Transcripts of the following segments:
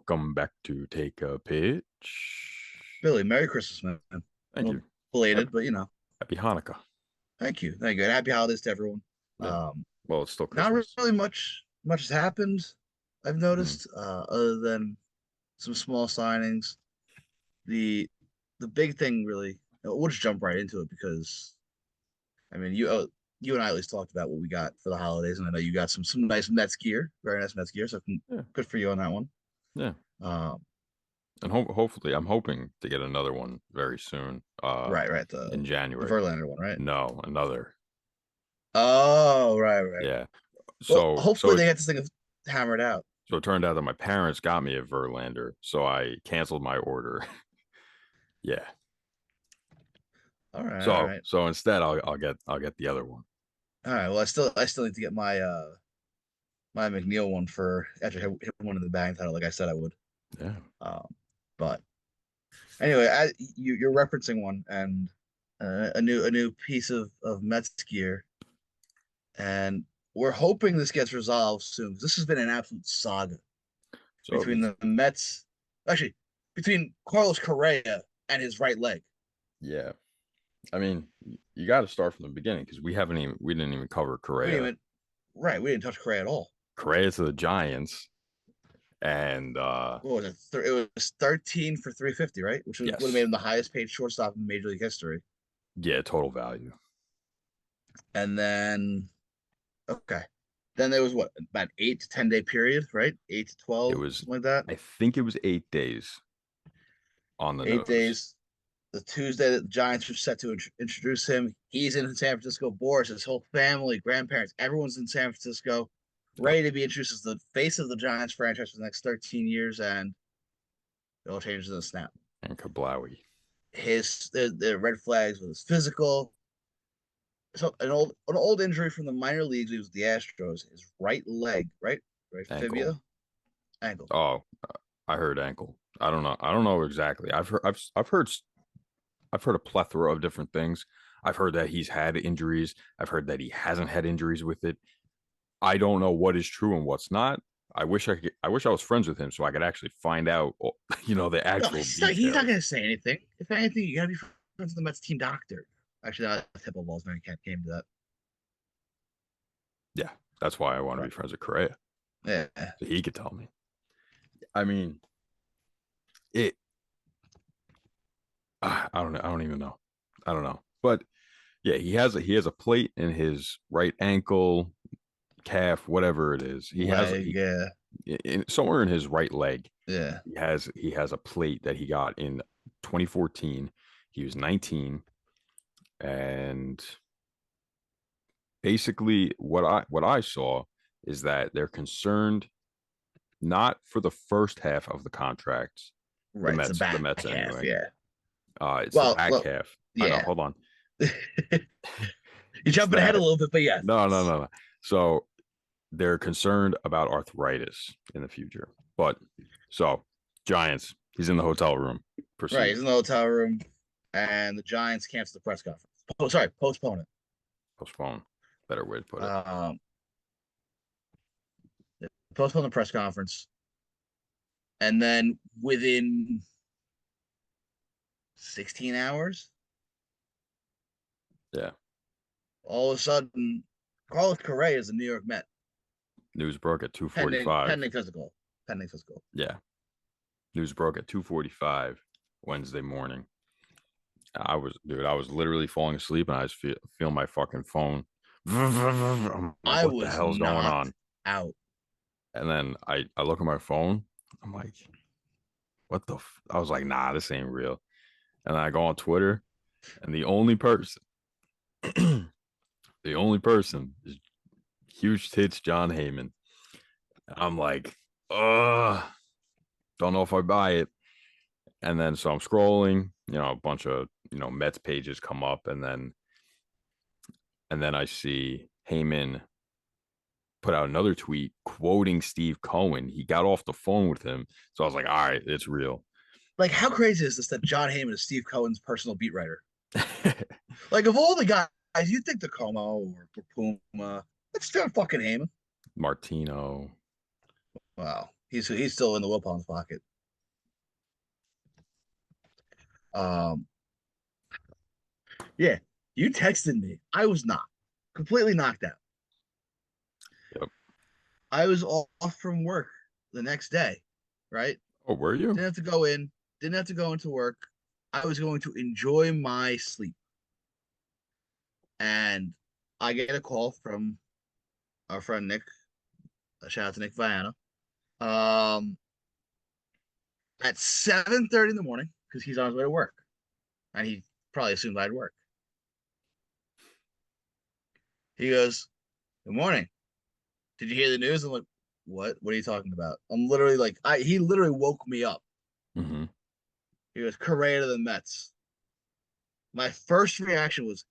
welcome back to Take a Pitch. Billy, Merry Christmas, man. Thank Well, you. belated, Happy, but you know, happy Hanukkah. thank you, thank you, and happy holidays to everyone. Yeah. Um, Well, it's still Not Christmas. really much has happened. I've Mhm. noticed, other than some small signings. The the big thing really, we'll just jump right into it because I mean, you and I at least talked about what we got for the holidays, and I know you got some nice Mets gear, very nice Mets gear. So Yeah. good for you on that one. Yeah. Um, And hopefully, I'm hoping to get another one very soon. right, In the January. Verlander one, right? No, another. Oh, right. Yeah. Well, So so hopefully it they get this thing hammered out. so it turned out that my parents got me a Verlander, so I canceled my order. Yeah. All So right. so instead, I'll get the other one. All right. Well, I still need to get my McNeil one for after hit one in the bang title, like I said I would. Yeah. Um, but anyway, you're referencing one and a new piece of Mets gear, and we're hoping this gets resolved soon because this has been an absolute saga So between the Mets, actually between Carlos Correa and his right leg. yeah. I mean, you got to start from the beginning because we didn't even cover We didn't Correa. even right. We didn't touch Correa at all. Correa to the Giants, and What was it? It was 13 for 350, right? Which would have made yes, him the highest paid shortstop in Major League history. yeah, total value. And then okay, then there was what about 8 to 10 day period, right? 8 to 12, It was, something like that. I think it was 8 days on the Eight nose. days. The Tuesday that the Giants were set to introduce him, he's in San Francisco. Boris, his whole family, grandparents, everyone's in San Francisco, Yep. ready to be introduced as the face of the Giants franchise for the next 13 years, and it all changes in a snap. And Kablawi. The red flags with his physical. So an old injury from the minor leagues. He was the Astros. His right leg, right Ankle. fibula, ankle. Oh, I heard ankle. I don't know. I don't know exactly. I've heard a plethora of different things. I've heard that he's had injuries. I've heard that he hasn't had injuries with it. I don't know what is true and what's not. I wish I was friends with him so I could actually find out, the No, actual he's not going details. to say anything. If anything, you got to be friends with the Mets team doctor. Actually, not a tip of balls. Man, can't came to that. Yeah, that's why I want to be Right. friends with Correa. Yeah. So he could tell me. I mean, it. I don't know. I don't even know. I don't know. But yeah, he has a plate in his right ankle, calf, whatever it is. Leg. Yeah. Somewhere in his right leg. Yeah. He has a plate that he got in 2014. He was 19, and basically what I saw is that they're concerned not for the first half of the contract. The Right. It's the Mets, the back Mets half. anyway. Yeah. It's the back Well. half. I know. Yeah. Hold on. You're It's jumping ahead a that. little bit, but yes. No, no, no, no. So they're concerned about arthritis in the future. But so Giants, he's in the hotel room. Right. Proceed. He's in the hotel room, and the Giants cancel the press conference. Sorry, postpone it. Postpone. Better way to put it. Um, Postpone the press conference, and then within 16 hours, Yeah. all of a sudden, Carlos Correa is a New York Met News broke at pending 2:45. pending physical, pending physical. Yeah. News broke at 2:45 Wednesday morning. I was literally falling asleep and I was feel my fucking phone. I'm like, I what the was hell's going knocked on? out. And then I look at my phone. I'm like, I was like, nah, this ain't real. And then I go on Twitter, and the only person is huge tits John Heyman. I'm like, don't know if I buy it. And then so I'm scrolling, a bunch of Mets pages come up, and then I see Heyman put out another tweet quoting Steve Cohen. He got off the phone with him, so I was like, all right, it's real. Like, how crazy is this that John Heyman is Steve Cohen's personal beat writer? Like, of all the guys, you'd think the Como or Puma, it's John fucking Heyman. Martino. Wow. He's still in the Wilpons pocket. Um, yeah, you texted me. I was not completely knocked out. Yep. I was off from work the next day, right? Oh, were you? Didn't have to go in. Didn't have to go into work. I was going to enjoy my sleep, and I get a call from our friend Nick. A shout out to Nick Viana. Um, at 7:30 in the morning because he's on his way to work, and he probably assumed I'd work. He goes, "Good morning. Did you hear the news?" I'm like, "What? What are you talking about?" I'm literally like, I he literally woke me up. Mm-hmm. He goes, "Correa to the Mets." My first reaction was,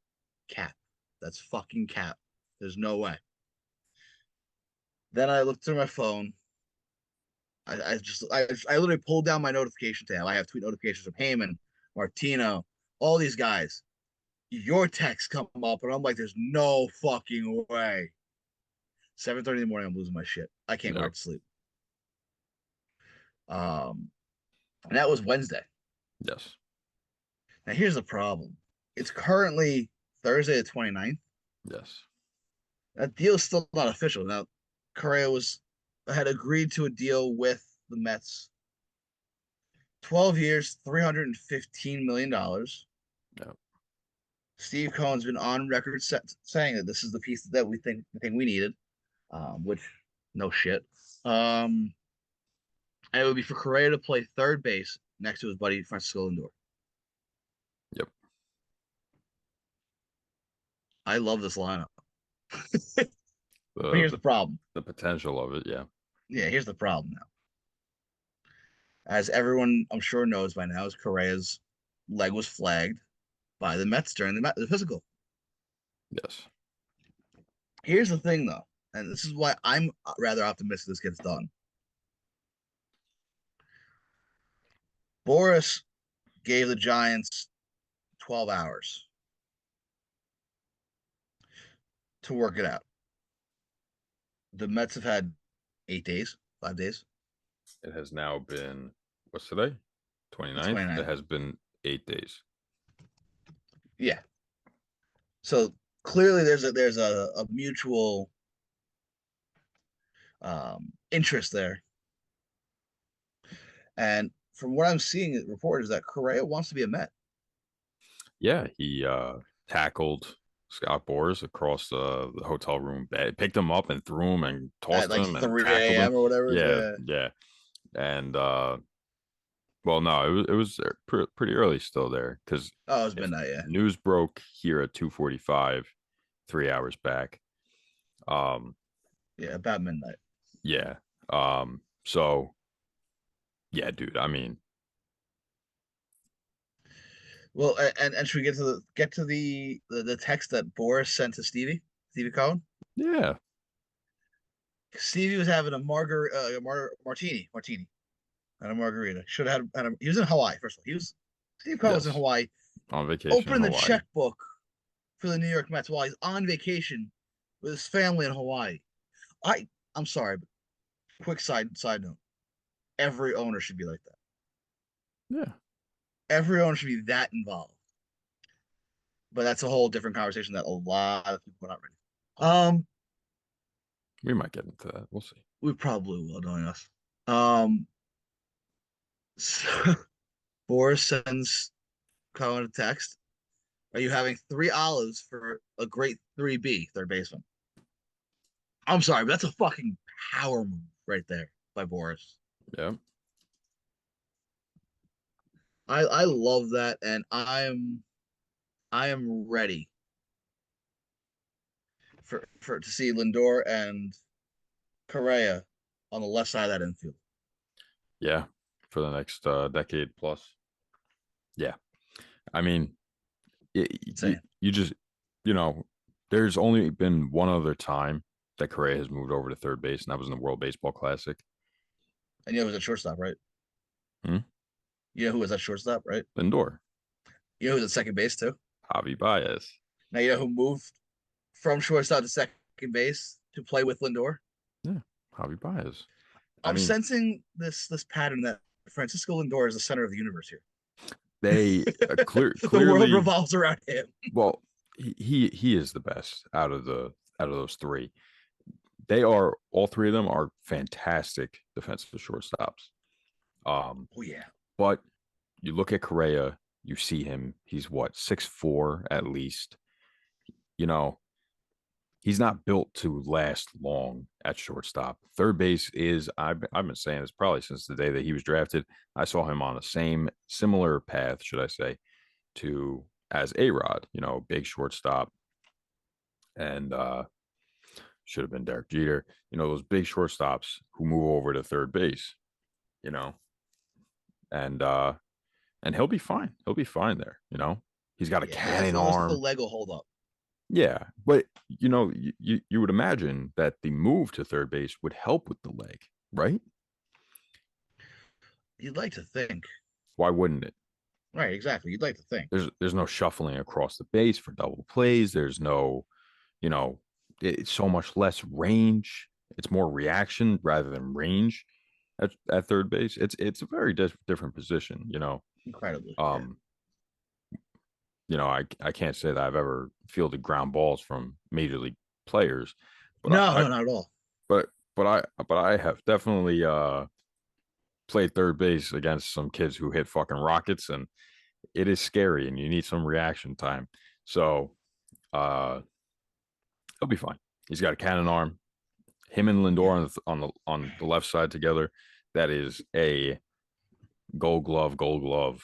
"Cap. That's fucking cap. There's no way." Then I looked through my phone. I literally pulled down my notification tab. I have tweet notifications from Heyman, Martino, all these guys. Your text come up, and I'm like, "There's no fucking way." 7:30 in the morning, I'm losing my shit. I can't go Yep. back to sleep. And that was Wednesday. Yes. Now here's the problem. It's currently Thursday the 29th. Yes. That deal is still not official. Now, Correa had agreed to a deal with the Mets. 12 years, $315 million. Yep. Steve Cohen's been on record saying that this is the piece that we think we needed, which no shit. And it would be for Correa to play third base next to his buddy Francisco Lindor. Yep. I love this lineup. But The here's the the problem. the potential of it. Yeah. Yeah, here's the problem now. As everyone I'm sure knows by now, is Correa's leg was flagged by the Mets during the physical. Yes. Here's the thing, though, and this is why I'm rather optimistic this gets done. Boris gave the Giants 12 hours to work it out. The Mets have had 8 days, 5 days. It has now been, what's today? The 29th. It 29th. has been 8 days. Yeah. So clearly there's a mutual interest there. And from what I'm seeing, it reported is that Correa wants to be a Met Yeah, he tackled Scott Boras across the hotel room bed, picked him up and threw him and at tossed like him and 3 tackled him. a.m. or whatever. Yeah, Yeah. yeah. And well, no, it was pretty early still there because Oh, it was if midnight. Yeah. news broke here at 2:45, 3 hours back. Um, Yeah, about midnight. yeah. So yeah, dude. I mean, Well, and should we get to the text that Boris sent to Stevie Cohen? yeah, Stevie was having a martini, and a margarita. Should have he was in Hawaii, first of all. Steve Cohen was in yes, Hawaii, on vacation in opening the Hawaii. checkbook for the New York Mets while he's on vacation with his family in Hawaii. I'm sorry, but quick side note. Every owner should be like that. Yeah, Every owner should be that involved. But that's a whole different conversation that a lot of people are not ready. we might get into that. We'll see. We probably will, knowing us. Um, so Boris sends Cohen a text. Are you having 3 olives for a great 3B, third baseman? I'm sorry, but that's a fucking power move right there by Boris. Yeah, I love that, and I am ready for to see Lindor and Correa on the left side of that infield. yeah. For the next decade plus. Yeah, I mean, Insane. you just, you know, there's only been one other time that Correa has moved over to third base, and that was in the World Baseball Classic. And you know who's at shortstop, right? Hmm? You know who was at shortstop, right? Lindor, You know who's at second base too? Javi Baez. Now you know who moved from shortstop to second base to play with Lindor? Yeah, Javi Baez. I I'm mean, sensing this pattern that Francisco Lindor is the center of the universe here. they The world clearly, revolves around him. well, he is the best out of those three. They are all three of them are fantastic defensive shortstops. Um, Oh yeah, but you look at Correa, you see him. He's what 6'4" at least. You know, he's not built to last long at shortstop. Third base is I've been saying this probably since the day that he was drafted. I saw him on the same similar path, should I say, to as A Rod. You know, big shortstop, and should have been Derek Jeter. You know, those big shortstops who move over to third base. You know, and he'll be fine. He'll be fine there. You know, he's got a yeah. As cannon long as the arm. leg will hold up. Yeah, but you know, you would imagine that the move to third base would help with the leg, right? You'd like to think, Why wouldn't it? right? Exactly. You'd like to think. There's no shuffling across the base for double plays. There's no, you know, it's so much less range. It's more reaction rather than range at third base. It's a very different position, you know. Incredibly, yeah. Um, I can't say that I've ever fielded ground balls from major league players, but No, I no, not at all. but but I have definitely played third base against some kids who hit fucking rockets, and it is scary, and you need some reaction time. So uh, he'll be fine. He's got a cannon arm. Him and Lindor Yeah. on the left side together. That is a gold glove.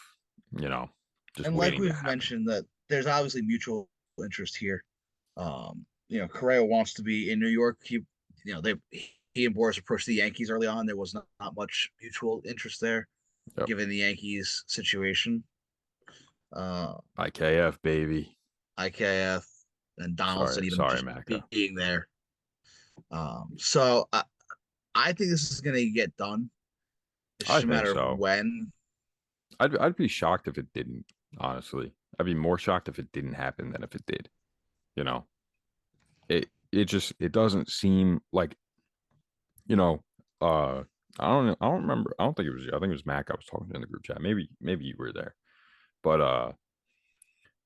You know, just And like waiting to we've happen. mentioned, that there's obviously mutual interest here. Correa wants to be in New York. He and Boris approached the Yankees early on. There was not much mutual interest there, Yep. given the Yankees situation. Uh, IKF baby. IKF and Donaldson even Sorry, just Macca. being there. I think this is going to get done. It's I just a think matter of so. when. I'd be shocked if it didn't. Honestly, I'd be more shocked if it didn't happen than if it did. You know, it just it doesn't seem like you know. I don't remember. I don't think it was. I think it was Mac. I was talking to in the group chat. Maybe you were there, but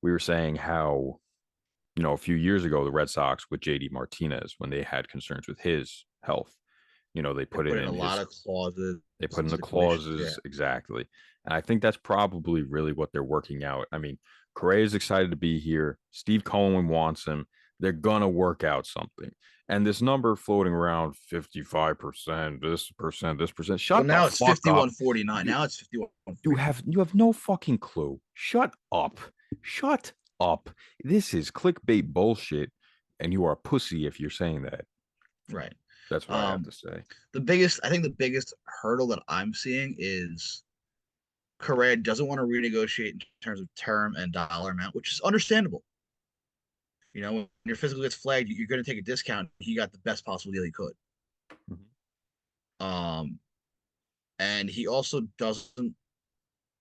we were saying how a few years ago the Red Sox with JD Martinez when they had concerns with his health, they They put it put in a in lot his of clauses they put and in the stipulations. Yeah. clauses exactly. And I think that's probably really what they're working out. I mean, Correa is excited to be here. Steve Cohen wants him. They're gonna work out something. And this number floating around 55%, this percent. Well, Shut the now it's fuck up. 51-49. You Now it's 51 you 49. have no fucking clue. Shut up. Shut up. This is clickbait bullshit, and you are a pussy if you're saying that. Right. That's what I have Um, to say. I think the biggest hurdle that I'm seeing is Correa doesn't want to renegotiate in terms of term and dollar amount, which is understandable. When your physical gets flagged, you're going to take a discount. He got the best possible deal he could. Mhm. Um, and he also doesn't,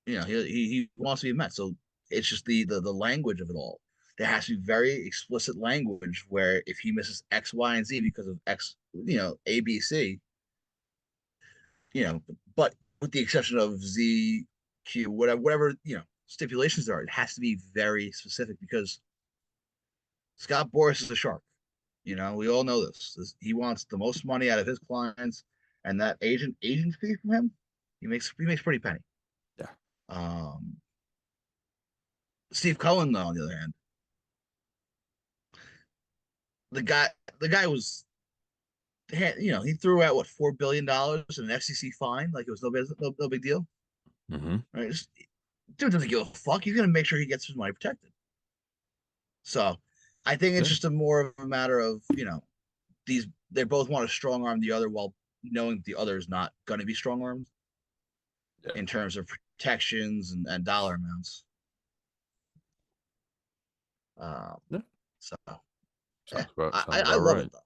he wants to be met. So it's just the language of it all. There has to be very explicit language where if he misses X, Y, and Z because of X, A, B, C, but with the exception of Z, Q, whatever, stipulations there are, it has to be very specific because Scott Boris is a shark. We all know this. He wants the most money out of his clients, and that agent fee from him, he makes pretty penny. Yeah. Um, Steve Cohen, though, on the other hand, the guy the guy was, he threw out what $4 billion in an FCC fine, like it was no big deal, Hmm. right? Dude doesn't give a fuck. He's gonna make sure he gets his money protected. So, I think it's Yeah. just a more of a matter of these they both want to strong arm the other while knowing the other is not going to be strong armed Yeah. in terms of protections and dollar amounts. Um, Yeah. so I Sounds about love it right. though.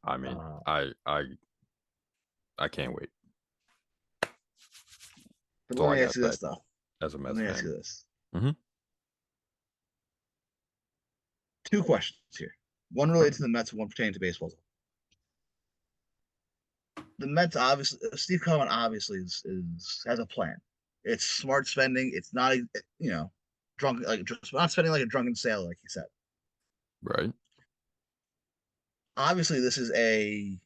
I mean, Uh, I can't wait. but That's all let I me gotta ask you say this though. as a Let Mets me ask fan. you this. Hmm. Two questions here. One All right. related to the Mets, one pertaining to baseball. the Mets obviously, Steve Cohen obviously is has a plan. It's smart spending. It's not, drunk, like just not spending like a drunken sailor, like he said. Right. Obviously, this is a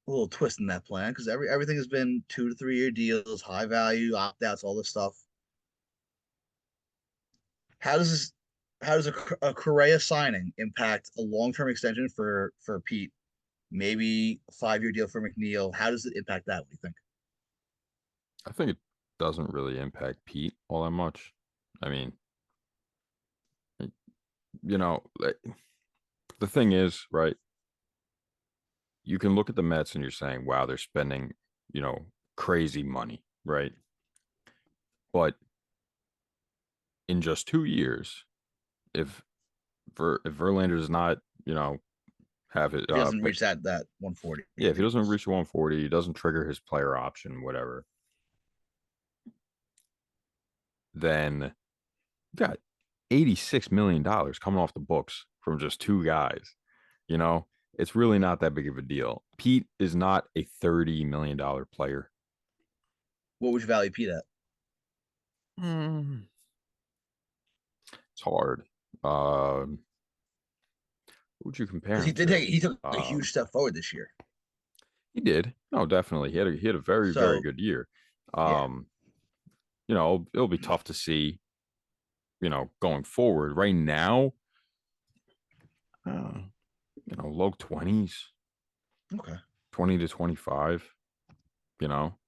little twist in that plan because everything has been 2 to 3 year deals, high value opt outs, all this stuff. How does this? How does a Correa signing impact a long term extension for Pete? Maybe a 5 year deal for McNeil. How does it impact that? What do you think? I think it doesn't really impact Pete all that much. I mean, like, the thing is, right? You can look at the Mets and you're saying, wow, they're spending, you know, crazy money, right? But in just 2 years, if if Verlander does not, have it, If he doesn't reach that 140, yeah, if he doesn't ridiculous. reach 140, he doesn't trigger his player option, whatever, then you got $86 million coming off the books from just two guys. You know, it's really not that big of a deal. Pete is not a $30 million player. What would you value Pete at? Mm, it's hard. Um, who would you compare Because he him did to? take he took a huge step forward this year. He did. No, definitely. He had a very, very So good year. yeah, Um, it'll be tough to see, going forward. Right now, uh, low 20s, okay. 20 to 25,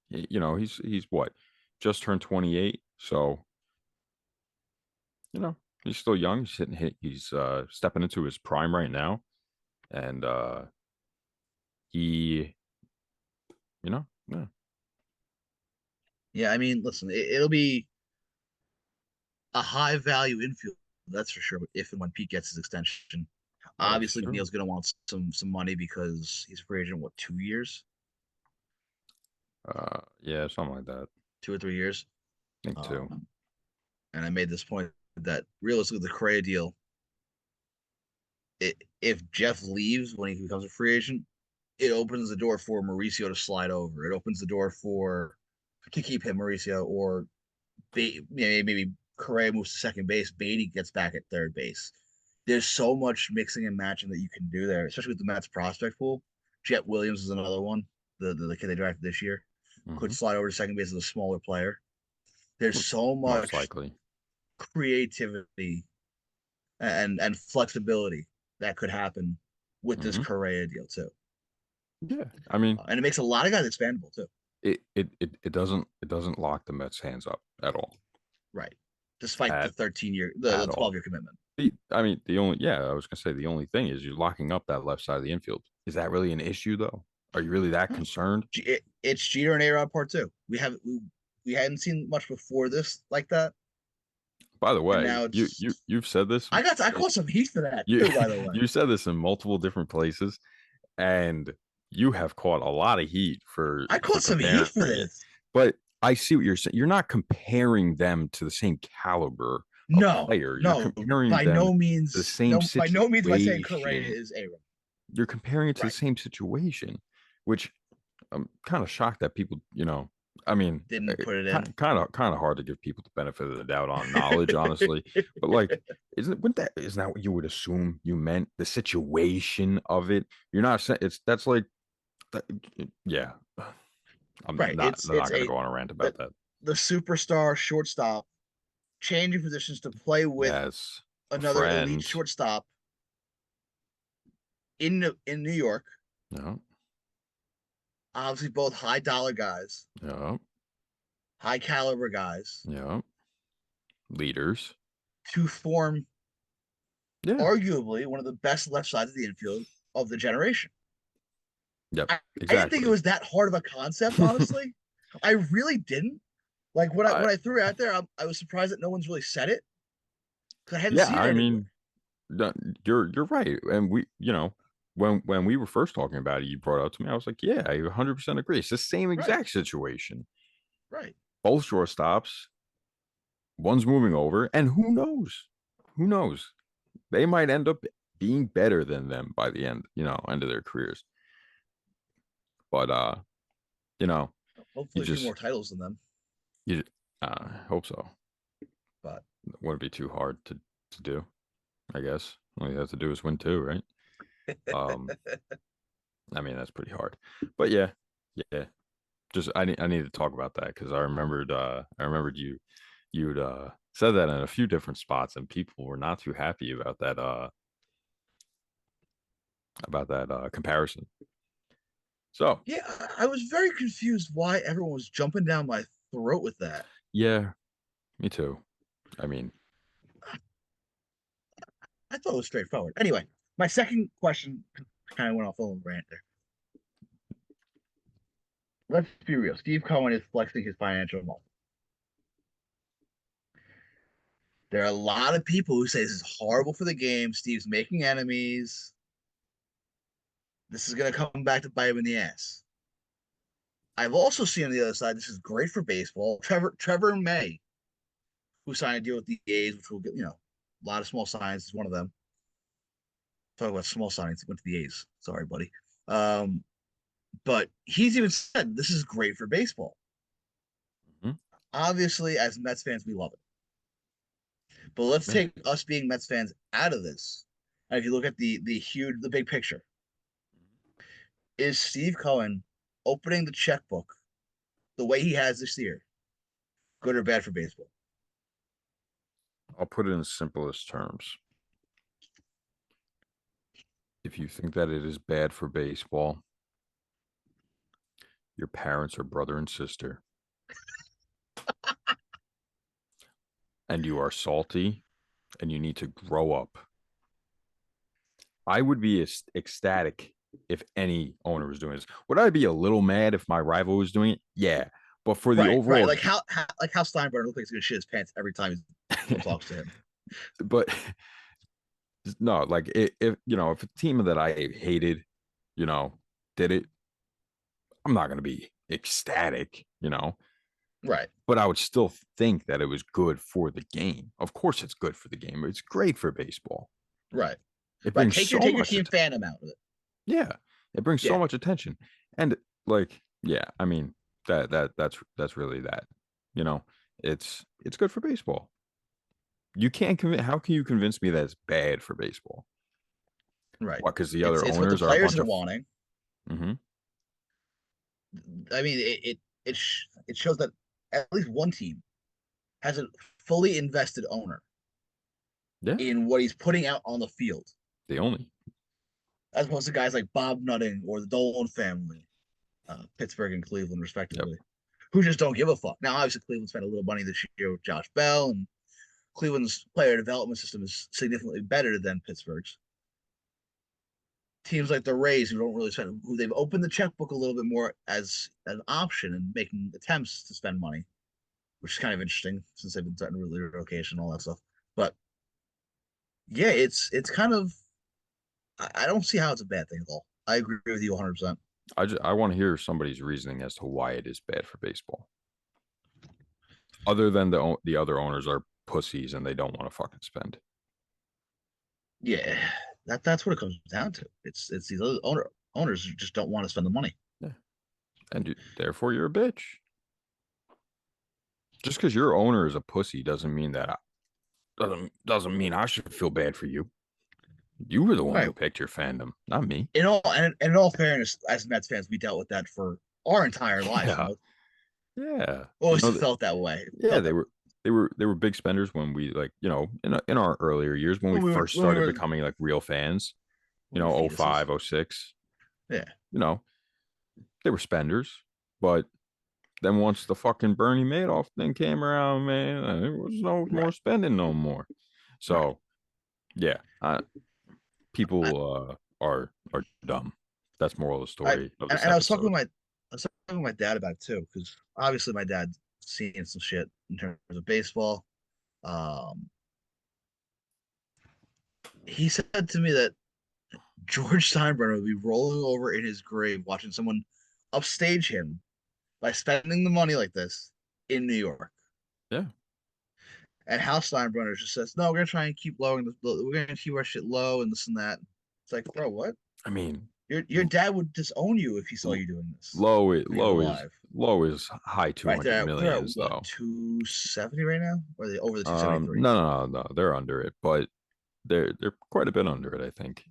he's what? Just turned 28. So, he's still young. He's stepping into his prime right now. And he, yeah. Yeah, I mean, listen, it'll be a high value infield, that's for sure. If and when Pete gets his extension, That's obviously true. McNeil's going to want some money because he's a free agent. What, 2 years, Yeah, something like that. 2 or 3 years? I think too. Um, and I made this point that realistically, the Correa deal, if Jeff leaves when he becomes a free agent, it opens the door for Mauricio to slide over. It opens the door for to keep him Mauricio or maybe Correa moves to second base. Beatty gets back at third base. There's so much mixing and matching that you can do there, especially with the Mets prospect pool. Jet Williams is another one. The kid they drafted this year could Hmm. slide over to second base as a smaller player. There's so Most much likely. creativity and flexibility that could happen with this Hmm. Correa deal too, Yeah. I mean, and it makes a lot of guys expandable too. it doesn't lock the Mets' hands up at all. Right, despite the At 13 year, the at all. 12 year commitment. I mean, I was gonna say the only thing is you're locking up that left side of the infield. Is that really an issue though? Are you really that No, concerned? it's Jeter and A-Rod part two. We hadn't seen much before this like that, By the and way, now you it's. you you've said this. I caught some heat for that You too. By the way, you said this in multiple different places, and you have caught a lot of heat I for caught some heat comparing for it. this. But I see what you're saying. You're not comparing them to the same caliber of No, player. You're no, comparing by them no to the means, same no, by no means am I saying Correa situation. is A-Rod. You're comparing it to the Right, same situation, which I'm kind of shocked that people, I mean, didn't put it in. kind of hard to give people the benefit of the doubt on knowledge, honestly. But like, isn't that what you would assume you meant? The situation of it. You're not saying that's like, that, yeah. I'm Right, not I'm it's not gonna a go on a rant the, about that. the superstar shortstop changing positions to play with Yes, a another elite friend. shortstop in New York. Yeah, Obviously, both high dollar guys, yeah, high caliber guys yeah. Leaders. to form Yeah. arguably one of the best left sides of the infield of the generation. Yep. I didn't think it Exactly. was that hard of a concept, honestly. I really didn't. Like when I I when I threw it out there, I was surprised that no one's really said it because I hadn't Yeah. seen it I anywhere. mean, you're right, and when we were first talking about it, you brought it up to me. I was like, yeah, I 100% agree. It's the same Right, exact situation. right. Both shortstops, one's moving over, and who knows? Who knows? They might end up being better than them by the end, end of their careers. But you know, you Hopefully, a few just more titles than them. you hope so. But Wouldn't be too hard to do, I guess. All you have to do is win two, right? Um, I mean that's pretty hard. But yeah, yeah. Just I need to talk about that because I remembered you'd said that in a few different spots and people were not too happy about that comparison. So yeah, I was very confused why everyone was jumping down my throat with that. yeah, me too. I mean, I thought it was straightforward. Anyway, my second question kind of went off a little rant there. Let's be real. Steve Cohen is flexing his financial muscle. There are a lot of people who say this is horrible for the game. Steve's making enemies. This is going to come back to bite him in the ass. I've also seen on the other side, this is great for baseball. Trevor May, who signed a deal with the A's, which will get, a lot of small signs is one of them. Talk about small signs, went to the A's. Sorry, buddy. Um, but he's even said this is great for baseball. mhm, Obviously, as Mets fans, we love it. But let's yeah. take us being Mets fans out of this. And if you look at the big picture, is Steve Cohen opening the checkbook the way he has this year, good or bad for baseball? I'll put it in simplest terms. If you think that it is bad for baseball, your parents are brother and sister, and you are salty, and you need to grow up. I would be ecstatic if any owner was doing this. Would I be a little mad if my rival was doing it? Yeah, but for the Right. overall, Like how Steinbrenner looks like he's gonna shit his pants every time someone talks to him. but no, like if if a team that I hated, you know, did it, I'm not gonna be ecstatic. Right, But I would still think that it was good for the game. Of course, it's good for the game. It's great for baseball. right, It right. brings Take your so take your much. team fandom out of it. Yeah, it brings so Yeah, much attention, and like, yeah, I mean that's really that. You know, it's good for baseball. You can't convince. How can you convince me that it's bad for baseball? right. What? Because the It's other it's what the owners are a players bunch are of. wanting. Hmm. I mean, it shows that at least one team has a fully invested owner Yeah, in what he's putting out on the field, the only. as opposed to guys like Bob Nutting or the Dolan family, Pittsburgh and Cleveland, Yep. respectively, who just don't give a fuck. Now, obviously, Cleveland spent a little money this year with Josh Bell, and Cleveland's player development system is significantly better than Pittsburgh's. Teams like the Rays, who don't really spend, who they've opened the checkbook a little bit more as an option and making attempts to spend money, which is kind of interesting since they've been starting to really relocation and all that stuff. But yeah, it's kind of I don't see how it's a bad thing at all. I agree with you 100%. I want to hear somebody's reasoning as to why it is bad for baseball, other than the other owners are pussies and they don't want to fucking spend. Yeah, that's what it comes down to. It's these other owners who just don't want to spend the money. Yeah, and therefore you're a bitch. Just because your owner is a pussy doesn't mean doesn't mean I should feel bad for you. You were the one Right. who picked your fandom, not me. In all fairness, as Mets fans, we dealt with that for our entire lives. Yeah, yeah. Always felt that way. Yeah, Felt that they were big spenders when we like in our earlier years when we first when we started were becoming like real fans. when we were Oh fetuses. five, oh six. Yeah. You know, they were spenders, but then once the fucking Bernie Madoff thing came around, man, there was no more Right. spending no more. Right. So yeah, I, people are dumb. That's moral of the I story of this and episode. I was talking with my dad about it too, because obviously my dad's seen some shit in terms of baseball. Um, he said to me that George Steinbrenner would be rolling over in his grave watching someone upstage him by spending the money like this in New York. Yeah, And Hal Steinbrenner just says, "No, we're gonna try and keep lowering we're gonna keep our shit low and this and that." It's like, bro, what? I mean, Your dad would disown you if he saw L- you doing this. Low, When he was alive. low is high Right, 200 they're at millions what, though. 270 right now? Or are they over the 273? No, they're under it, but they're quite a bit under it, I think.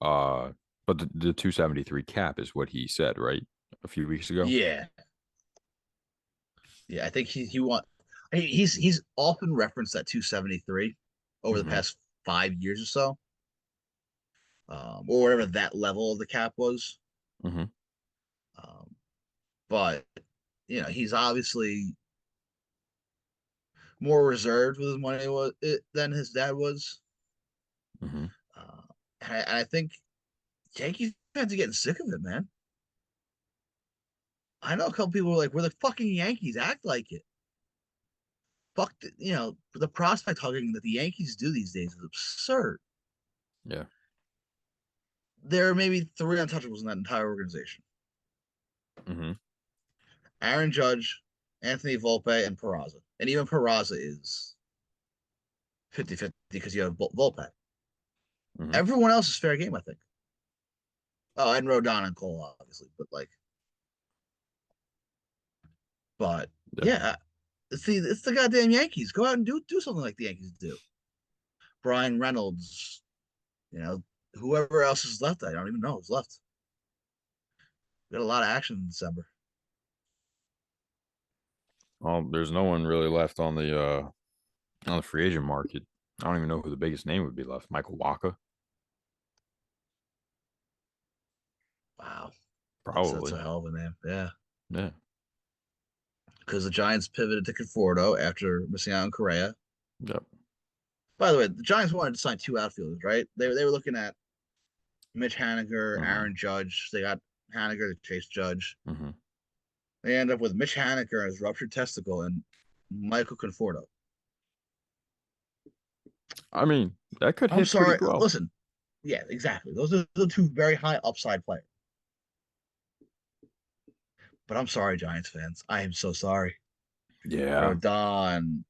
Uh, but the 273 cap is what he said, right? A few weeks ago. Yeah. Yeah, I think he want he's often referenced that 273 over the Mm-hmm. past 5 years or so. Or whatever that level of the cap was. Mm-hmm. Um, but he's obviously more reserved with his money than his dad was. Mm-hmm. Uh, and I think Yankees fans are getting sick of it, man. I know a couple people were like, "We're the fucking Yankees. Act like it." Fuck, the prospect hugging that the Yankees do these days is absurd. Yeah. There are maybe three untouchables in that entire organization: Mm-hmm. Aaron Judge, Anthony Volpe, and Peraza. And even Peraza is 50-50 because you have Volpe. Mm-hmm. Everyone else is fair game, I think. Oh, and Rodon and Cole, obviously, but Yeah. yeah, see, it's the goddamn Yankees. Go out and do something like the Yankees do. Brian Reynolds, you know, whoever else is left, I don't even know who's left. We got a lot of action in December. Well, there's no one really left on the free agent market. I don't even know who the biggest name would be left. Michael Waka, Wow, that's probably. a hell of a name. Yeah, Yeah. because the Giants pivoted to Conforto after missing out on Correa. Yep. By the way, the Giants wanted to sign two outfielders, right? They were looking at Mitch Haniger, Mm-hmm. Aaron Judge. They got Haniger to chase Judge. Mm-hmm. They end up with Mitch Haniger as ruptured testicle and Michael Conforto. I mean, that could I'm hit pretty sorry. well. Listen, yeah, exactly. Those are the two very high upside players. But I'm sorry, Giants fans. I am so sorry. Yeah. Rodon,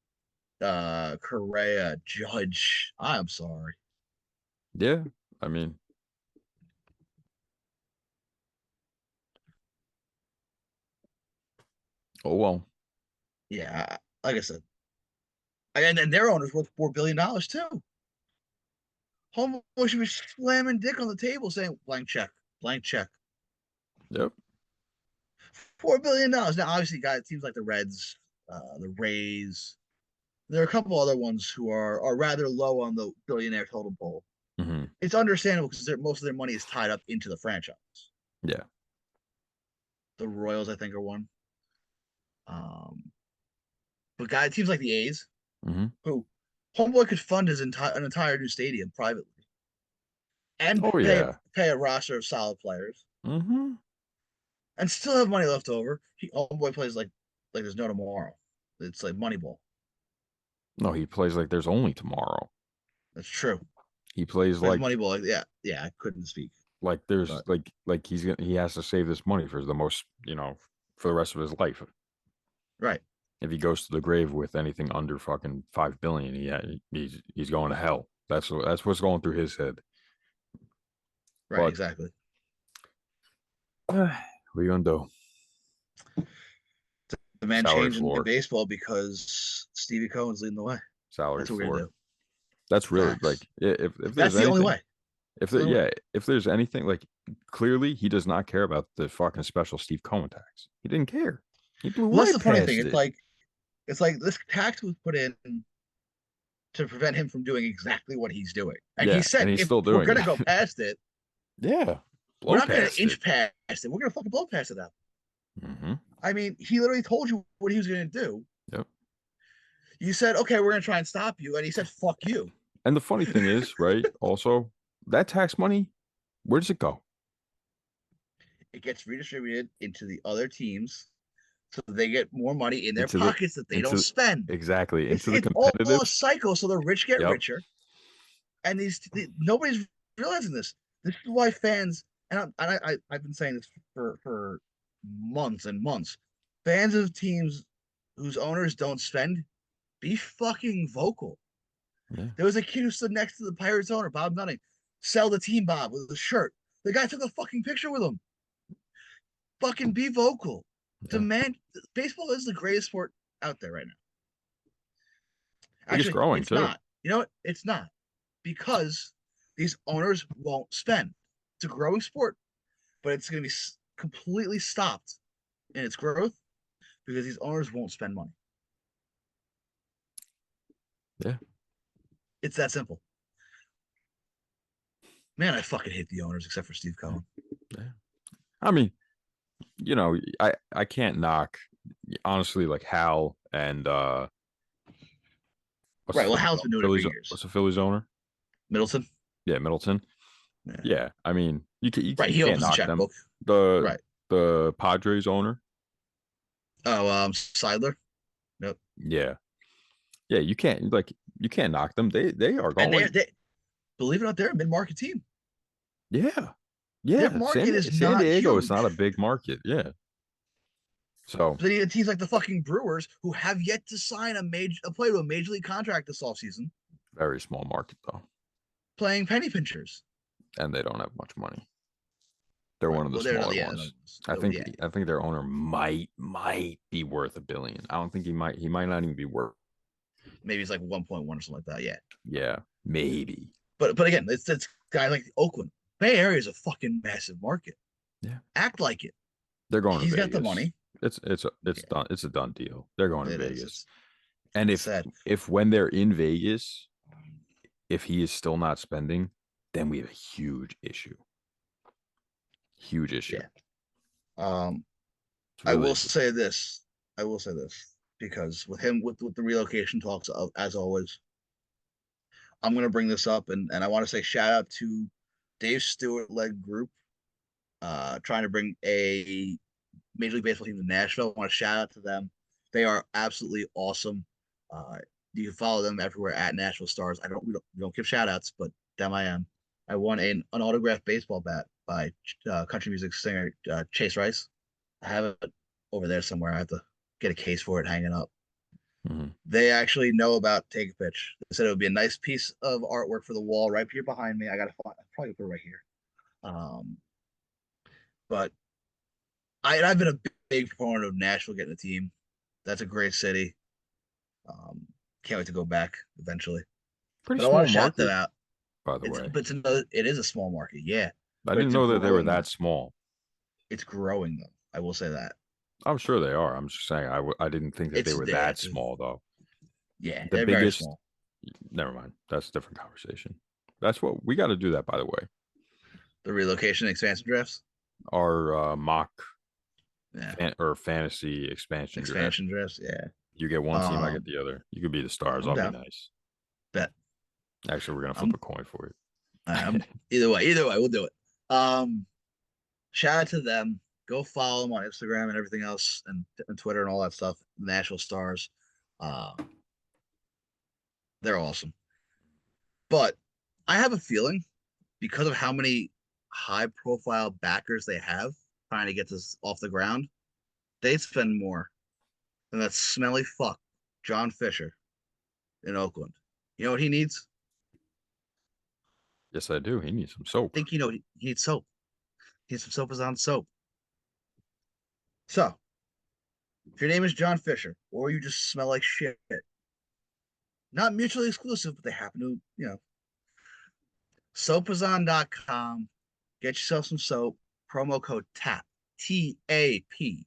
Correa, Judge. I am sorry. Yeah. I mean, oh well. Yeah, like I said, and their owner's worth $4 billion too. Homeboy should be slamming dick on the table saying blank check, blank check. Yep. $4 billion. Now, obviously, guys, teams like the Reds, the Rays, there are a couple other ones who are rather low on the billionaire totem pole. Mm-hmm. It's understandable because most of their money is tied up into the franchise. Yeah. The Royals, I think, are one. Um, but guys, teams like the A's, Mm-hmm. who homeboy could fund an entire new stadium privately and Oh yeah. pay a roster of solid players Mm-hmm. and still have money left over. Homeboy plays like there's no tomorrow. It's like Moneyball. No, he plays like there's only tomorrow. That's true. He plays Plays Moneyball. Yeah. I couldn't speak, like there's but he has to save this money for the most, for the rest of his life. right, If he goes to the grave with anything under fucking 5 billion, he's going to hell. That's what's going through his head. right, But exactly. what are you gonna do? The man Salary changed in floor, baseball because Stevie Cohen's leading the way. salary That's what we're gonna floor. do. That's really Facts. like if there's That's the only anything, way. It's the only way. if there's anything like clearly he does not care about the fucking special Steve Cohen tax. He didn't care. He blew Well, that's right the funny thing. past It's it. like this tax was put in to prevent him from doing exactly what he's doing. And he Yeah, and said, he's if still we're doing gonna it. go past it, Yeah, we're blow not gonna past it. inch past it. We're gonna fucking blow past it now. Mm-hmm. I mean, he literally told you what he was gonna do. Yep. You said, okay, we're gonna try and stop you, and he said, fuck you. And the funny thing is, right? Also, that tax money, where does it go? It gets redistributed into the other teams so they get more money in their Into the pockets that they don't into spend. exactly It's into the it's all competitive. a cycle. So the rich get Yep. richer, and nobody's realizing this. This is why fans I've been saying this for months and months. Fans of teams whose owners don't spend, be fucking vocal. Yeah. There was a kid who stood next to the Pirates owner, Bob Nutting. Sell the team, Bob, with a shirt. The guy took a fucking picture with him. Fucking be vocal. Yeah. Demand. Baseball is the greatest sport out there right now. Biggest Actually, growing it's too. not. You know what? It's not because these owners won't spend. It's a growing sport, but it's going to be completely stopped in its growth because these owners won't spend money. Yeah. It's that simple. Man, I fucking hate the owners except for Steve Cohen. Yeah. I mean, I can't knock honestly like Hal and Right. Well, Hal's been doing it for What's years. the Phillies owner? Middleton. Yeah, Middleton. Yeah. Yeah, I mean, Right. you He can't opens the knock them. checkbook. The Right. the Padres owner. Oh, Seidler. Nope. Yeah. Yeah, you can't knock them. They are And going. they believe it or not, they're a mid-market team. Yeah. Their Yeah. market is San not Diego is not huge. a big market. Yeah. So But then you have teams like the fucking Brewers who have yet to sign a player to a major league contract this offseason, very small market though. playing penny pinchers. And they don't have much money. They're Right. one of the Well, they're smaller another, yeah, ones. yeah. I think their owner might be worth $1 billion. I don't think he might not even be worth. Maybe it's like 1.1 or something like that. Yeah. Yeah, maybe. But again, it's guys like Oakland. Bay Area is a fucking massive market. Yeah, Act like it. they're going to He's got the Vegas. money. It's Yeah, done. It's a done deal. They're going to it is. Vegas. And It's sad. if when they're in Vegas, if he is still not spending, then we have a huge issue. Huge issue. Yeah. Um, It's I really will say this. I will say this because with him with the relocation talks as always, I'm gonna bring this up and I want to say shout out to Dave Stewart led group trying to bring a Major League Baseball team to Nashville. I want to shout out to them. They are absolutely awesome. Uh, you can follow them everywhere at Nashville Stars. We don't give shout outs, but damn I am. I won an autographed baseball bat by country music singer Chase Rice. I have it over there somewhere. I have to get a case for it hanging up. Mhm. They actually know about Take a Pitch. They said it would be a nice piece of artwork for the wall right here behind me. I gotta probably put it right here. Um, but I've been a big proponent of Nashville getting a team. That's a great city. Um, can't wait to go back eventually. Pretty But I want small to shout them market, out. by the way. It is a small market, yeah, I but didn't it's a know that they were growing that market. small. It's growing though. I will say that I'm sure they are. I'm just saying I didn't think that they it's were there. that small though. Yeah, The they're very biggest, small. never mind. That's a different conversation. That's what we got to do that, by the way. The relocation expansion drafts, Our mock yeah, or fantasy expansion draft. expansion drafts, yeah. You get one team, I get Um, the other. You could be the stars. I'm I'll be down. nice. Bet. Actually, we're gonna flip I'm a coin for it. I'm either way, we'll do it. Shout out to them. Go follow them on Instagram and everything else, and Twitter and all that stuff. Nashville Stars, uh, they're awesome. But I have a feeling because of how many high-profile backers they have trying to get this off the ground, they spend more than that smelly fuck John Fisher in Oakland. You know what he needs? Yes, I do. He needs some I soap. think you know he needs soap. He needs some soap is on soap. So if your name is John Fisher, or you just smell like shit, not mutually exclusive, but they happen to, soapazon.com. Get yourself some soap. Promo code TAP, TAP.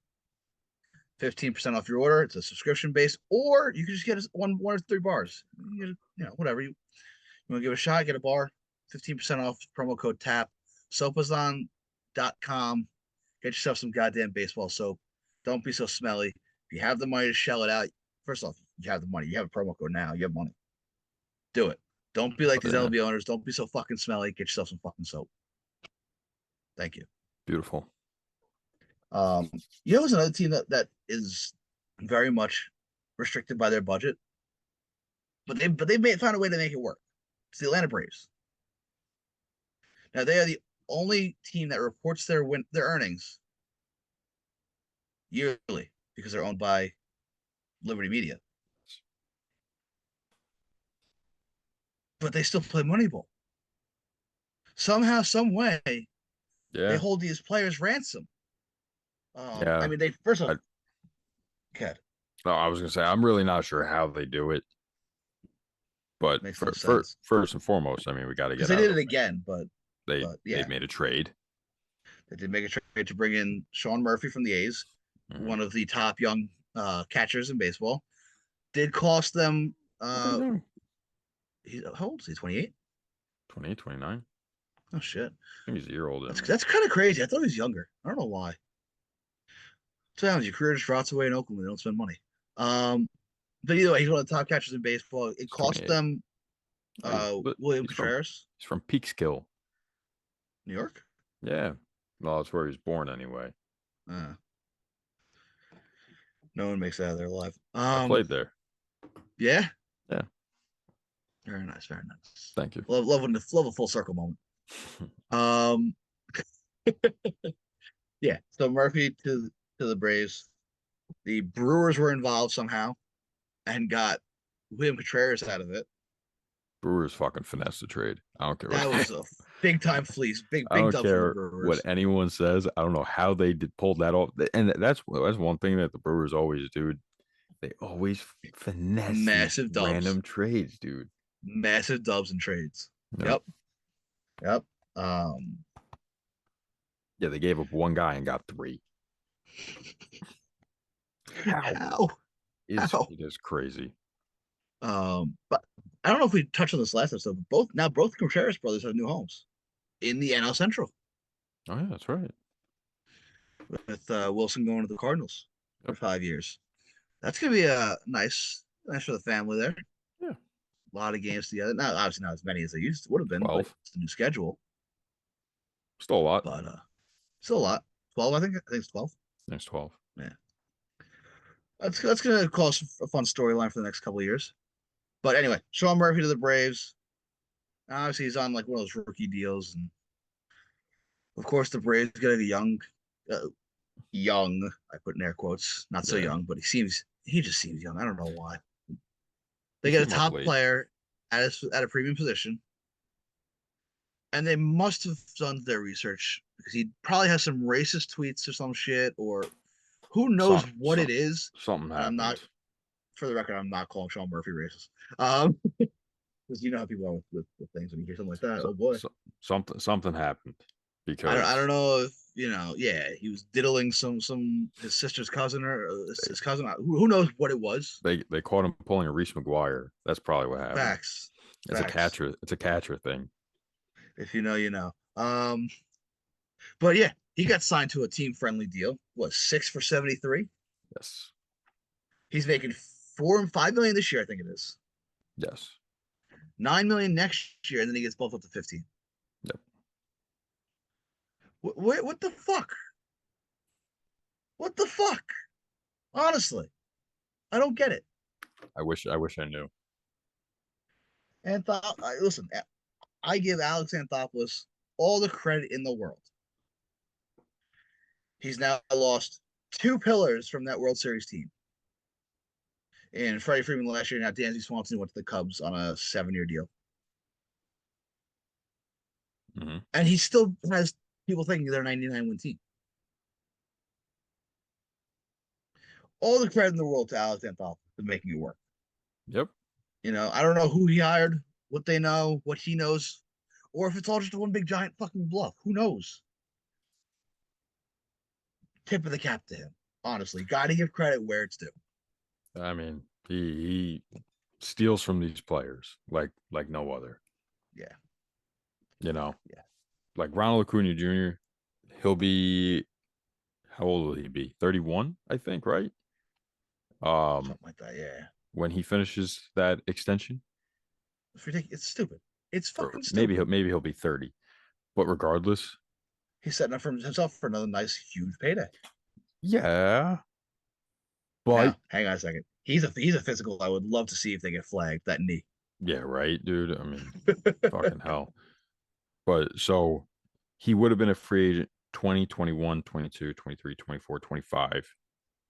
15% off your order. It's a subscription base, or you can just get one or 3 bars. Whatever. You want to give it a shot, get a bar. 15% off, promo code TAP. Soapazon.com. Get yourself some goddamn baseball soap. Don't be so smelly. If you have the money to shell it out, first off, you have the money. You have a promo code now. You have money. Do it. Don't be like these Yeah, LB owners. Don't be so fucking smelly. Get yourself some fucking soap. Thank you. beautiful. It's another team that is very much restricted by their budget, but they may found a way to make it work. It's the Atlanta Braves. Now they are the only team that reports their earnings yearly because they're owned by Liberty Media, but they still play Moneyball. Somehow, some way, They Yeah. hold these players ransom. I Yeah. mean, they first off, I, God, no, I was gonna say I'm really not sure how they do it, but makes no for sense first and foremost, I mean, we got to because get they out of did the it way. again, They yeah, made a trade. they did make a trade to bring in Sean Murphy from the A's, Mhm. one of the top young catchers in baseball. Did cost them. Not that young. How old is he? 28. 28, 29. Oh shit, I think he's a year older than me. that's kind of crazy. I thought he was younger. I don't know why. Sometimes your career just rots away in Oakland. They don't spend money. Um, but either way, he's one of the top catchers in baseball. It He's cost 28. them Hey, William Contreras, he's from Peekskill. New York. Yeah. Well, that's where he was born anyway. Uh, no one makes it out of there alive. I played there. Yeah, Yeah. very nice, very nice. Thank you. Love a full circle moment. Um, yeah. So Murphy to the Braves. The Brewers were involved somehow and got William Contreras out of it. Brewers fucking finesse the trade. I don't care That what was a big time fleece, I big don't dub from the care what Brewers. anyone says. I don't know how they did pulled that off. And that's one thing that the Brewers always do. They always finesse these Massive dubs, random trades, dude. massive dubs and trades. Yep. Yep, yep. Um, Yeah, they gave up one guy and got three. How? how, how? It is crazy. But I don't know if we touched on this last episode, but both Contreras brothers have new homes in the NL Central Oh yeah, that's right. with Wilson going to the Cardinals for Yep. 5 years. That's gonna be a nice for the family there. Yeah. A lot of games together. Not obviously not as many as they used to would have been, but 12. it's the new schedule. Still a lot. But still a lot. 12, I think. I think it's 12. Next 12. Yeah, that's gonna cause a fun storyline for the next couple of years. But anyway, Sean Murphy to the Braves. Obviously, he's on like one of those rookie deals, and of course, the Braves getting a uh, young. I put in air quotes, not so Yeah. young, but he just seems young. I don't know why. He They get a came up top late. player at a premium position, and they must have done their research because he probably has some racist tweets or some shit, or who knows Some, what some it is. something And I'm not, happened. for the record, I'm not calling Sean Murphy racist. Because you know how people are with things when you hear something like that. So, Oh boy, so something happened I don't because know if yeah, he was diddling some his sister's cousin or his cousin. Who knows what it was? they caught him pulling a Reese McGuire. That's probably what happened. Facts, It's a facts. catcher. It's a catcher thing. If you know, you know. But yeah, he got signed to a team friendly deal. What 6 for 73? Yes. He's making 4 and 5 million this year, I think it is. Yes. 9 million next year, and then he gets bumped up to 15. Yep. What the fuck? What the fuck? Honestly, I don't get it. I wish I knew. And listen, I give Alex Anthopoulos all the credit in the world. He's now lost two pillars from that World Series team. And Freddie Freeman last year, now Dansby Swanson went to the Cubs on a 7-year deal. Mm-hmm. And he still has people thinking they're a 99 win team. All the credit in the world to Alex Anthopoulos for making it work. Yep. I don't know who he hired, what they know, what he knows, or if it's all just one big giant fucking bluff. Who knows? Tip of the cap to him. Honestly, got to give credit where it's due. I mean, he steals from these players like no other. Yeah. You know, Yeah. like Ronald Acuna Jr. He'll be how old will he be? 31, I think, right? Something like that. Yeah. When he finishes that extension, It's ridiculous. It's stupid. It's or fucking maybe stupid. he'll be 30. But regardless, He's setting up for himself for another nice, huge payday. yeah. But Now, hang on a second. He's a physical. I would love to see if they get flagged that knee. yeah, right, dude. I mean, fucking hell. But so he would have been a free agent 20, 21, 22, 23, 24, 25,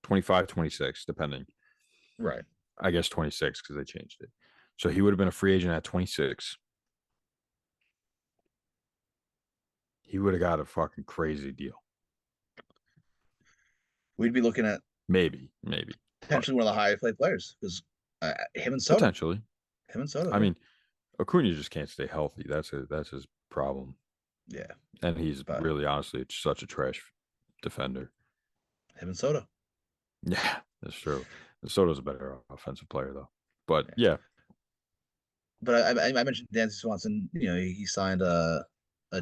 25, 26, depending. Right. I guess 26 because they changed it. So he would have been a free agent at 26. he would have got a fucking crazy deal. We'd be looking at Maybe, but potentially one of the highest paid players because him and Soto, potentially. him and Soto, I yeah, mean, Acuna just can't stay healthy. That's his problem, yeah, and he's but really honestly such a trash defender. him and Soto. Yeah, that's true. Soto's a better offensive player though. But Yeah. yeah, But I mentioned Dansby Swanson. You know, he signed a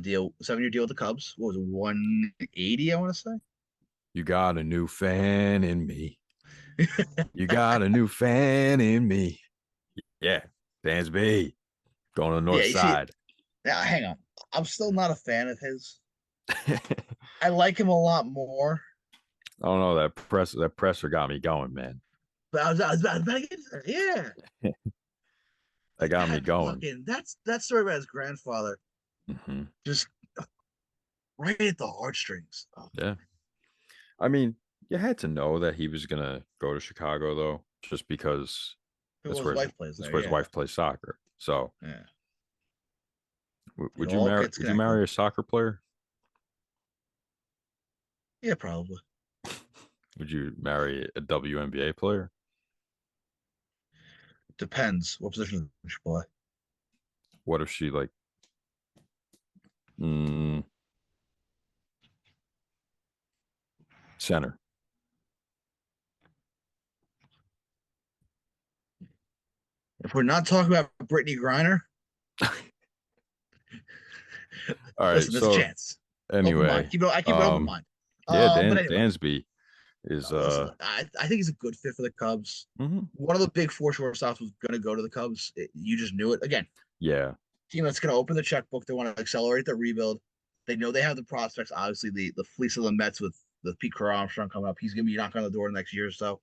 deal, 7 year deal with the Cubs. What was it, 180? I want to you got a new fan in me. say. You got a new fan in me. Yeah, Dansby going to the Yeah, north you see, side. now hang on. I'm still not a fan of his. I I like him a lot more. don't know, that presser got me going, man. But I was about to get yeah. That got me That going. fucking that story about his grandfather Hmm. just right at the heartstrings. Oh, Yeah, I mean, you had to know that he was gonna go to Chicago though, just because well, his wife plays that's there. where his Yeah, wife plays soccer. So, yeah. It would you all marry? gets Would you connected. marry a soccer player? Yeah, probably Would you marry a WNBA player? depends what position you should play. What if she like mm, center? If we're not talking about Brittany Griner, All right. listen, there's a So chance. Open mind. anyway, I keep an open mind. yeah, But anyway, Dansby is listen, I think he's a good fit for the Cubs. mhm. One of the big four shortstops was going to go to the Cubs. You just knew it. Again, Yeah, team that's going to open the checkbook. They want to accelerate the rebuild. They know they have the prospects. Obviously, the fleece of the Mets with the Pete Crow Armstrong coming up. He's going to be knocking on the door in the next year or so.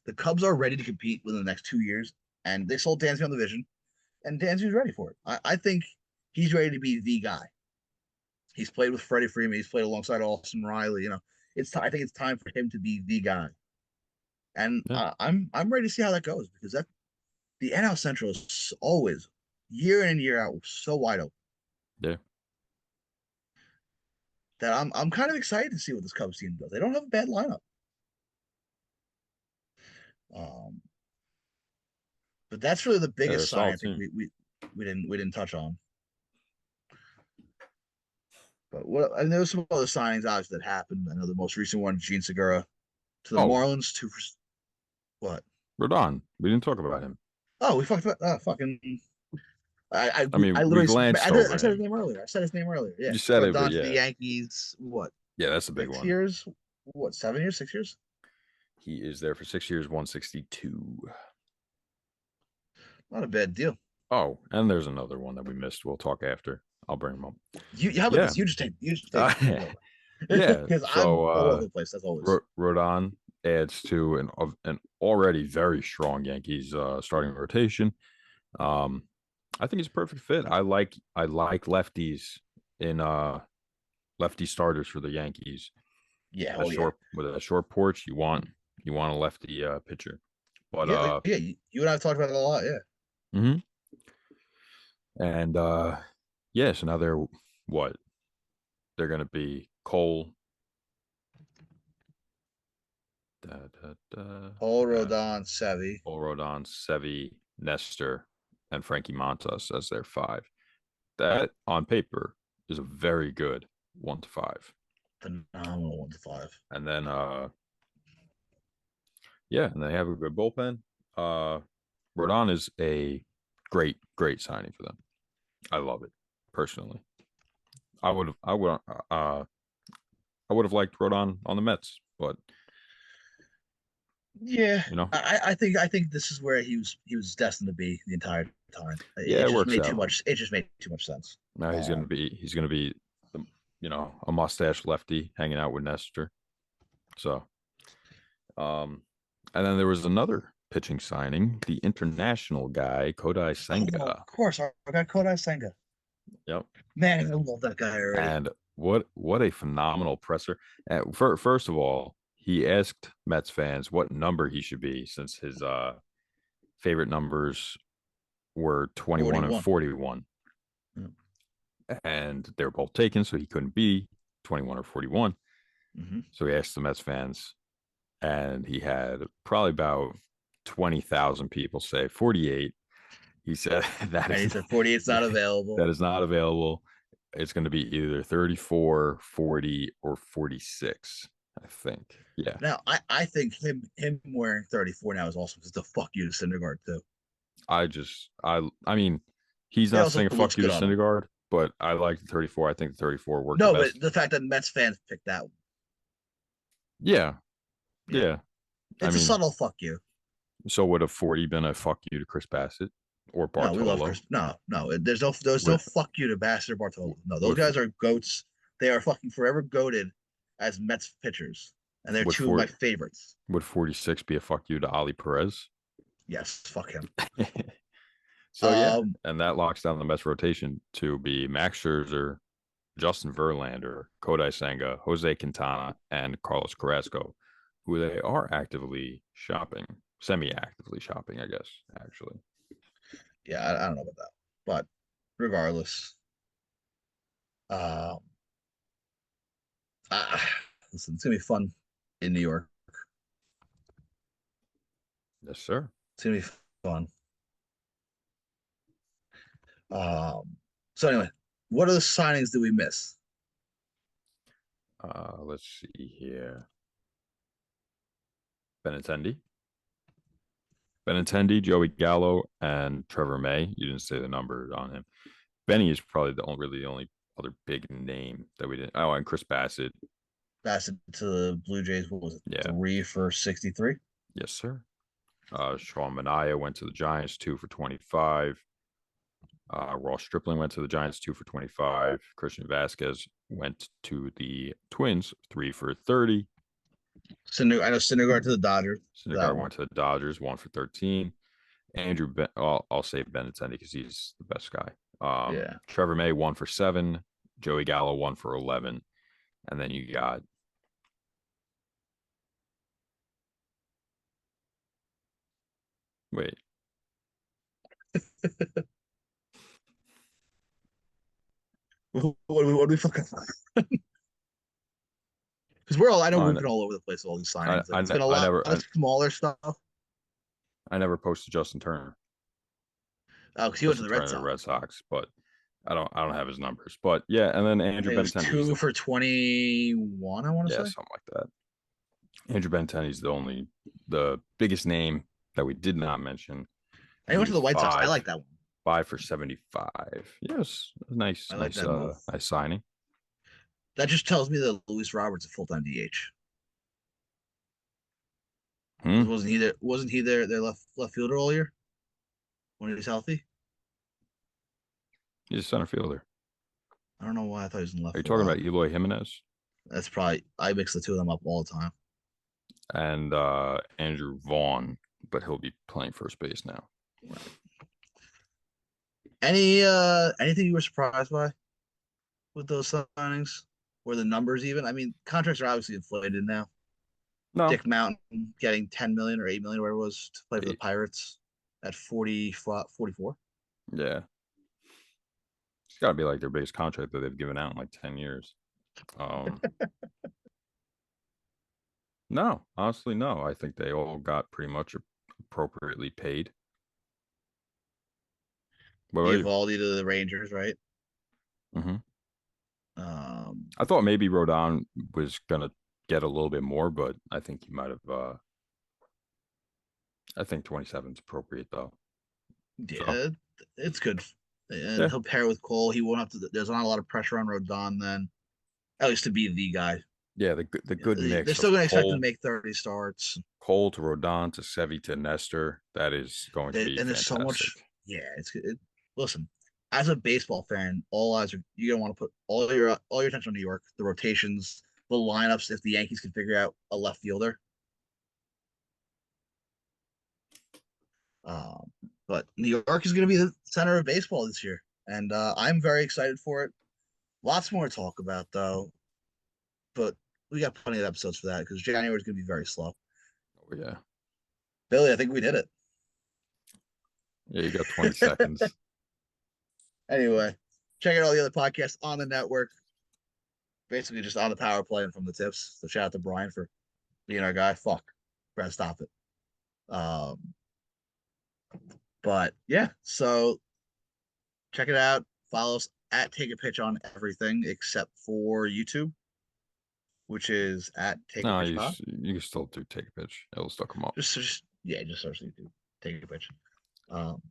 The Cubs are ready to compete within the next 2 years, and they sold Dansby on the vision, and Dansby's ready for it. I think he's ready to be the guy. He's played with Freddie Freeman. He's played alongside Austin Riley. You know, I think it's time for him to be the guy, and yeah, I'm ready to see how that goes because that the NL Central is always year in and year out so wide open yeah. that I'm kind of excited to see what this Cubs team does. They don't have a bad lineup, um, but that's really the They're a biggest sign I solid think team. we didn't touch on. But what and there was some other signings obviously that happened. I know the most recent one, Gene Segura to the Oh, Marlins. To what? Rodon. We didn't talk about him. Oh, we fucked about fucking. I mean, I we literally glanced I over said his him. name earlier. I said his name earlier. Yeah, You said brought it, but Don to the yeah, Yankees. What yeah, that's a big six one. years? What 7 years? 6 years? He is there for 6 years, 162. Not a bad deal. Oh, and there's another one that we missed. We'll talk after. I'll bring him up. You how about Yeah, this? You just take it over yeah. because I'm So all over the place as always. Rodon adds to an already very strong Yankees starting rotation. Um, I think he's a perfect fit. I like lefties in lefty starters for the Yankees. Yeah, A oh yeah, short with a short porch, you want a lefty pitcher. But yeah. You and I have talked about it a lot. Yeah, mhm. And yeah, so now what? They're gonna be Cole, da, da, da, Paul yeah, Rodon, Sevy, Cole Rodon, Sevy, Nestor, and Frankie Montas as their five. That on paper is a very good 1 to 5. phenomenal 1 to 5. And then yeah, and they have a good bullpen. Uh Rodon is a great signing for them. I love it personally. Uh I would have liked Rodon on the Mets, but Yeah, you know, I think this is where he was destined to be the entire time. yeah, It it just works made too out. much. It just made too much sense. Now he's gonna be a mustache lefty hanging out with Nestor. So and then there was another pitching signing, the international guy, Kodai Oh, Senga. of course, I got Kodai Senga. Yep. Man, I love that guy already. And what a phenomenal presser. First of all, he asked Mets fans what number he should be since his favorite numbers were 21 and 41. 41. Yeah. and they were both taken, so he couldn't be 21 or 41. Hmm. So he asked the Mets fans, and he had probably about 20,000 people say 48. He said that And is he said 48's not available. that is not available. It's going to be either 34, 40, or 46, I think. Yeah. Now, I think him wearing 34 now is awesome because the fuck you to Syndergaard too. I mean, he's It not also saying looks fuck you to good on him. Syndergaard, but I like the 34. I think the 34 worked the No, but best. the fact that Mets fans picked that one, Yeah. yeah, Yeah. I it's a mean, subtle fuck you. so would a 40 been a fuck you to Chris Bassett or No, we love Bartolo? Chris. No, no, there's no Would fuck you to Bassett or Bartolo. No, those would guys are goats. They are fucking forever goated as Mets pitchers, and they're would two of my for favorites. would 46 be a fuck you to Ali Perez? Yes, fuck him. So yeah, Um, and that locks down the Mets rotation to be Max Scherzer, Justin Verlander, Kodai Senga, Jose Quintana, and Carlos Carrasco, who they are actively shopping, semi-actively shopping, I guess, actually. yeah, I don't know about that, but regardless, um, uh, listen, it's gonna be fun in New York. Yes, sir. It's gonna be fun. So anyway, what are the signings that we miss? Let's see here. Benintendi. Benintendi, Joey Gallo, and Trevor May. You didn't say the number on him. Benny is probably the only other big name that we didn't. Oh, and Chris Bassett. Bassett to the Blue Jays. What was it? Yeah. 3 for 63. Yes, sir. Sean Manaea went to the Giants, 2 for 25. Ross Stripling went to the Giants, 2 for 25. Christian Vasquez went to the Twins, 3 for 30. I know Syndergaard to the Dodgers. That Syndergaard one. went to the Dodgers, 1 for 13. I'll say Benintendi because he's the best guy. Yeah. Trevor May, 1 for 7. Joey Gallo, 1 for 11. And then you got wait, What do we fucking? Because I know I, we've been all over the place with all these I, signings. Like I, it's been a I lot never, of smaller stuff. Oh, I never posted Justin Turner. because he went to Justin the Red Turner, the Sox. Red Sox, but I don't have his numbers. But yeah, and then I Andrew think it was Benintendi is 2 for 21. I want to yeah, say. something like that. Andrew Benintendi is the biggest name that we did not mention, And he and went to he's the White Sox. I like that one. 5 for 75. Yes, I like that move. nice signing. That just tells me that Luis Roberts is a full time DH. Hmm. Because wasn't he their left fielder all year when he was healthy? He's a center fielder. I don't know why I thought he was in Are left you for a talking about while. Eloy Jimenez That's probably I mix the two of them up all the time. and Andrew Vaughn? But he'll be playing first base now. Right. Anything you were surprised by with those signings or the numbers even? I mean, contracts are obviously inflated now. No, Dick Mountain getting 10 million or 8 million, whatever it was, to play for the eight. Pirates at 44. Yeah, it's got to be like their biggest contract that they've given out in like 10 years. Um, no, honestly, no. I think they all got pretty much appropriately paid. What about you? Evaldi to the Rangers, right? Hmm. Um, I thought maybe Rodon was gonna get a little bit more, but I think he might have. I think 27 is appropriate though. So yeah, it's good. And yeah, he'll pair with Cole. He won't have to. There's not a lot of pressure on Rodon then, at least to be the guy. yeah, the good They're mix still of going to expect him to make 30 starts. Cole to Rodon to Sevy to Nestor. That is going to be And there's so fantastic. much. Yeah, listen, as a baseball fan, all eyes are you're gonna want to put all your attention on New York, the rotations, the lineups. If the Yankees can figure out a left fielder, um, but New York is gonna be the center of baseball this year, and I'm very excited for it. Lots more to talk about though, but we got plenty of episodes for that because January is gonna be very slow. Oh yeah, Billy, I think we did it. yeah. You got 20 seconds. Anyway, Check out all the other podcasts on the network. Basically, just on the power play and from the tips. So shout out to Brian for being our guy. Fuck, gotta stop it. Um, but yeah, so check it out. Follow us at Take a Pitch on everything except for YouTube, which is at Take a No, Pitch Pod. you can still do take a pitch. It'll still come up. Just yeah, just search YouTube. Take a pitch. Um,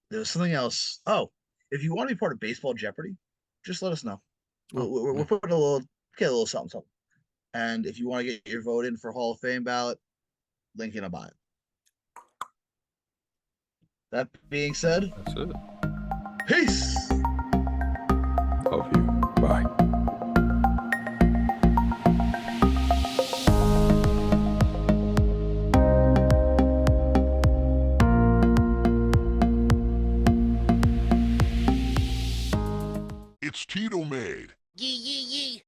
there's something else. Oh, if you want to be part of Baseball Jeopardy, just let us know. Oh, We're yeah. putting a little get a little something something. And if you want to get your vote in for Hall of Fame ballot, link in a bio. That being said, That's it. peace. Love you. Bye. It's Tito made. Yee yee yee.